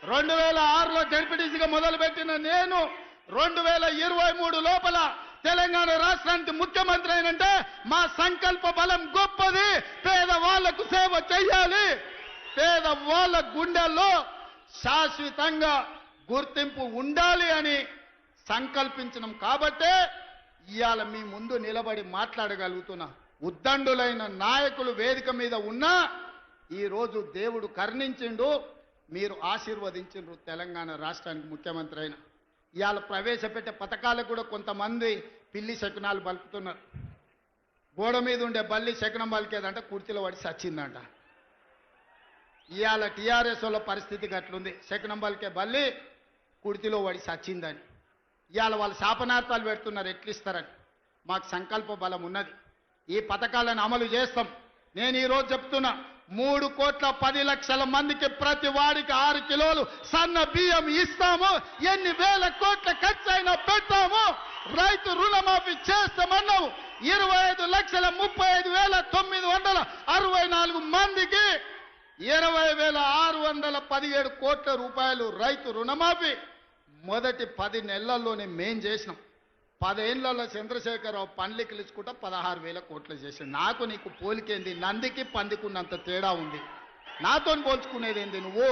2006లో జడ్పీటీసీగా మొదలుపెట్టిన నేను 2023 లోపల తెలంగాణ రాష్ట్రానికి ముఖ్యమంత్రి అయినంటే మా సంకల్ప బలం గొప్పది. పేదవాళ్లకు సేవ చేయాలి, పేదవాళ్ల గుండెల్లో శాశ్వతంగా గుర్తింపు ఉండాలి అని సంకల్పించడం కాబట్టే ఇవాళ మీ ముందు నిలబడి మాట్లాడగలుగుతున్నా. ఉద్దండులైన నాయకులు వేదిక మీద ఉన్నా ఈరోజు దేవుడు కరుణించిండు, మీరు ఆశీర్వదించిండ్రు తెలంగాణ రాష్ట్రానికి ముఖ్యమంత్రి అయిన. ఇవాళ ప్రవేశపెట్టే పథకాలకు కూడా కొంతమంది పిల్లి శకునాలు బలుపుతున్నారు. గోడ మీద ఉండే బల్లి శకునం బలికేదంట, కుర్చీలో పడి సచ్చిందంట. ఇవాళ టీఆర్ఎస్ వాళ్ళ పరిస్థితి గట్లుంది, శకునం బలికే బల్లి కుర్చీలో పడి సచ్చిందని. ఇవాళ వాళ్ళు శాపనార్థాలు పెడుతున్నారు, ఎట్లిస్తారని. మాకు సంకల్ప బలం ఉన్నది, ఈ పథకాలను అమలు చేస్తాం. నేను ఈరోజు చెప్తున్నా, 3,10,00,000 మందికి ప్రతి వాడికి 6 కిలోలు సన్న బియ్యం ఇస్తాము. ఎన్ని వేల కోట్ల ఖర్చు అయినా పెడతాము. రైతు రుణమాఫీ చేస్తామన్నాము. 25,35,964 మందికి 20,617 కోట్ల రూపాయలు రైతు రుణమాఫీ మొదటి 10 నెలల్లోనే మేం చేసినాం. 10 ఏళ్లలో చంద్రశేఖరరావు పండ్లకి ఇచ్చుకుంటా 16,000 కోట్లు చేసాడు. నాకు నీకు పోలికేంది? నందికి పందికున్నంత తేడా ఉంది. నాతో పోల్చుకునేది ఏంది నువ్వు?